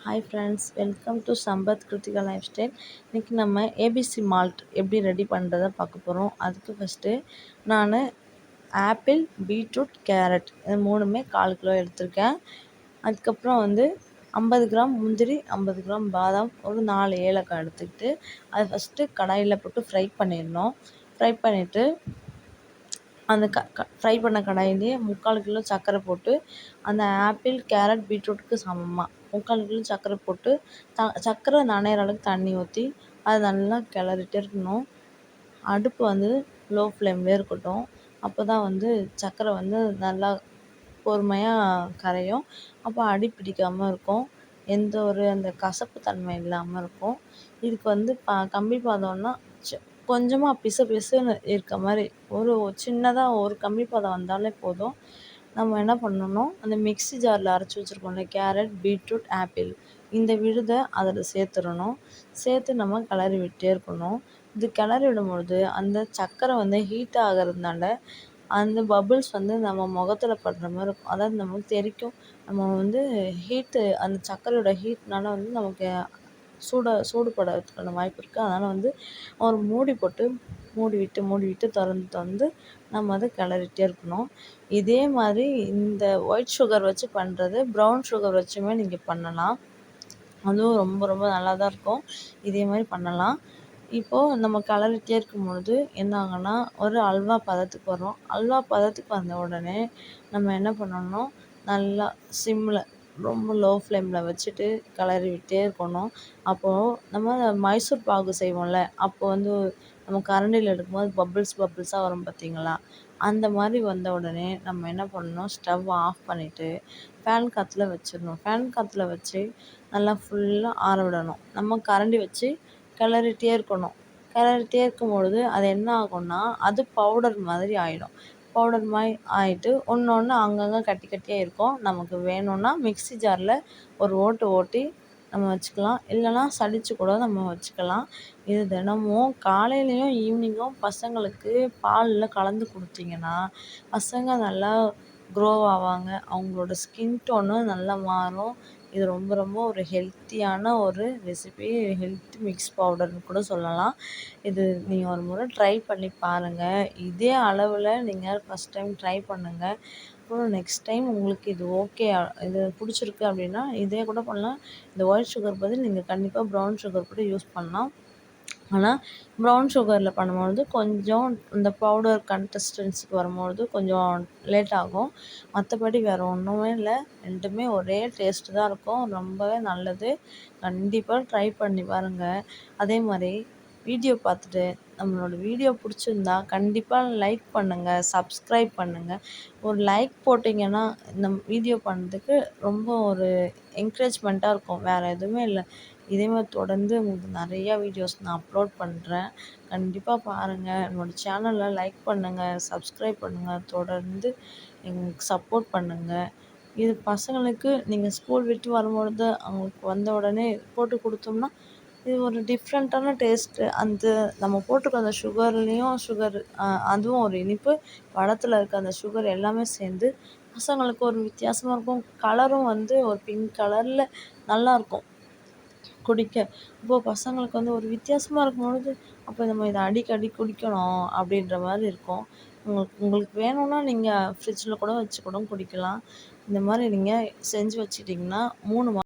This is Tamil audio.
Hi friends, welcome to Sampath Kruthika lifestyle. இன்றைக்கி நம்ம ஏபிசி மால்ட் எப்படி ரெடி பண்ணுறதை பார்க்க போகிறோம். அதுக்கு ஃபஸ்ட்டு நான் ஆப்பிள், பீட்ரூட், கேரட் இது மூணுமே 1/4 கிலோ எடுத்திருக்கேன். அதுக்கப்புறம் 50 கிராம் முந்திரி, 50 கிராம் பாதாம், ஒரு 4 ஏலக்காய் எடுத்துக்கிட்டு அதை ஃபஸ்ட்டு கடாயில் போட்டு ஃப்ரை பண்ணிடணும். ஃப்ரை பண்ணிவிட்டு அந்த ஃப்ரை பண்ண கடாயிலேயே 3/4 கிலோ சர்க்கரை போட்டு அந்த ஆப்பிள், கேரட், பீட்ரூட்டுக்கு சமமாக 3/4 கிலோ சர்க்கரை போட்டு சர்க்கரை நனையிற அளவுக்கு தண்ணி ஊற்றி அதை நல்லா கிளறிட்டே இருக்கணும். அடுப்பு லோ ஃப்ளேம்லேயே இருக்கட்டும். அப்போ தான் சர்க்கரை நல்லா பொறுமையாக கரையும். அப்போ அடி பிடிக்காமல் இருக்கும். எந்த ஒரு அந்த கசப்பு தன்மை இல்லாமல் இருக்கும். இதுக்கு கம்பி பாதம்னா கொஞ்சமாக பிசுன்னு இருக்க மாதிரி ஒரு சின்னதாக ஒரு கம்பி பதம் வந்தாலே போதும். நம்ம என்ன பண்ணணும், அந்த மிக்ஸி ஜாரில் அரைச்சி வச்சுருக்கோம்ல கேரட், பீட்ரூட், ஆப்பிள் இந்த விழுதை அதில் சேர்த்துடணும். சேர்த்து நம்ம கிளறி விட்டே இருக்கணும். இது கிளறி விடும்பொழுது அந்த சர்க்கரை ஹீட் ஆகிறதுனால அந்த பபுள்ஸ் நம்ம முகத்தில் படுற மாதிரி இருக்கும். அதாவது நமக்கு தெரிக்கும். நம்ம ஹீட்டு அந்த சர்க்கரையோட ஹீட்னால நமக்கு சூடுபடுறதுக்கான வாய்ப்பு இருக்குது. அதனால் ஒரு மூடி போட்டு மூடி விட்டு திறந்து நம்ம அதை கிளறிட்டே இருக்கணும். இதே மாதிரி இந்த ஒயிட் சுகர் வச்சு பண்ணுறது ப்ரௌன் சுகர் வச்சுமே நீங்கள் பண்ணலாம். அதுவும் ரொம்ப ரொம்ப நல்லா தான் இருக்கும். இதே மாதிரி பண்ணலாம். இப்போது நம்ம கிளறிட்டே இருக்கும்பொழுது என்ன ஆகும்னா ஒரு அல்வா பதத்துக்கு வரும். அல்வா பதத்துக்கு வந்த உடனே நம்ம என்ன பண்ணணும், நல்லா சிம்மில் ரொம்ப லோ ஃப்ளேமில் வச்சுட்டு கிளறி விட்டே இருக்கணும். அப்போது நம்ம மைசூர் பாகு செய்வோம்ல, அப்போ நம்ம கரண்டியில் எடுக்கும்போது பபுள்ஸாக வரும் பார்த்தீங்களா, அந்த மாதிரி வந்த உடனே நம்ம என்ன பண்ணணும், ஸ்டவ் ஆஃப் பண்ணிவிட்டு ஃபேன் காற்றுல வச்சிடணும். ஃபேன் காற்றுல வச்சு நல்லா ஃபுல்லாக ஆற விடணும். நம்ம கரண்டி வச்சு கிளறிட்டே இருக்கணும். கிளறிட்டே இருக்கும்பொழுது அது என்ன ஆகும்னா அது பவுடர் மாதிரி ஆகிடும். பவுடர் மாதிரி ஆகிட்டு ஒன்று அங்கங்கே கட்டியாக இருக்கும். நமக்கு வேணும்னா மிக்ஸி ஜாரில் ஒரு ஓட்டி நம்ம வச்சுக்கலாம். இல்லைனா சலிச்சு கூட நம்ம வச்சுக்கலாம். இது தினமும் காலையிலையும் ஈவினிங்கும் பசங்களுக்கு பாலில் கலந்து கொடுத்தீங்கன்னா பசங்க நல்லா க்ரோ ஆவாங்க. அவங்களோட ஸ்கின் டோனும் நல்லா மாறும். இது ரொம்ப ரொம்ப ஒரு ஹெல்த்தியான ஒரு ரெசிபி. ஹெல்த் மிக்ஸ் பவுடர்னு கூட சொல்லலாம். இது நீங்கள் ஒரு முறை ட்ரை பண்ணி பாருங்கள். இதே அளவில் நீங்கள் ஃபஸ்ட் டைம் ட்ரை பண்ணுங்கள். அப்புறம் நெக்ஸ்ட் டைம் உங்களுக்கு இது ஓகே, இது பிடிச்சிருக்கு அப்படின்னா இதே கூட பண்ணலாம். இந்த ஒயிட் சுகர் பதில் நீங்கள் கண்டிப்பாக ப்ரௌன் சுகர் கூட யூஸ் பண்ணலாம். ஆனால் ப்ரௌன் சுகரில் பண்ணும்பொழுது கொஞ்சம் இந்த பவுடர் கன்சிஸ்டன்சிக்கு வரும்பொழுது கொஞ்சம் லேட் ஆகும். மற்றபடி வேறு ஒன்றுமே இல்லை. ரெண்டுமே ஒரே டேஸ்ட்டு தான் இருக்கும். ரொம்பவே நல்லது. கண்டிப்பாக ட்ரை பண்ணி பாருங்கள். அதே மாதிரி வீடியோ பார்த்துட்டு நம்மளோட வீடியோ பிடிச்சிருந்தா கண்டிப்பாக லைக் பண்ணுங்கள், சப்ஸ்கிரைப் பண்ணுங்கள். ஒரு லைக் போட்டிங்கன்னா இந்த வீடியோ பண்ணுறதுக்கு ரொம்ப ஒரு என்கரேஜ்மெண்ட்டாக இருக்கும். வேறு எதுவுமே இல்லை. இதே மாதிரி தொடர்ந்து உங்களுக்கு நிறையா வீடியோஸ் நான் அப்லோட் பண்ணுறேன். கண்டிப்பாக பாருங்கள். என்னோடய சேனலை லைக் பண்ணுங்கள், சப்ஸ்கிரைப் பண்ணுங்கள். தொடர்ந்து எங்களுக்கு சப்போர்ட் பண்ணுங்கள். இது பசங்களுக்கு நீங்கள் ஸ்கூல் விட்டு வரும்பொழுது அவங்களுக்கு வந்த உடனே போட்டு கொடுத்தோம்னா இது ஒரு டிஃப்ரெண்ட்டான டேஸ்ட்டு. நம்ம போட்டிருக்க அந்த சுகர் அதுவும் ஒரு இனிப்பு, பழத்தில் இருக்க அந்த சுகர் எல்லாமே சேர்ந்து பசங்களுக்கு ஒரு வித்தியாசமாக இருக்கும். கலரும் ஒரு பிங்க் கலரில் நல்லாயிருக்கும் குடிக்க. இப்போது பசங்களுக்கு ஒரு வித்தியாசமாக இருக்கும்பொழுது அப்போ நம்ம இதை அடிக்கடி குடிக்கணும் அப்படின்ற மாதிரி இருக்கும். உங்களுக்கு வேணும்னா நீங்கள் ஃப்ரிட்ஜில் கூட வச்சு கூட குடிக்கலாம். இந்த மாதிரி நீங்கள் செஞ்சு வச்சுக்கிட்டிங்கன்னா 3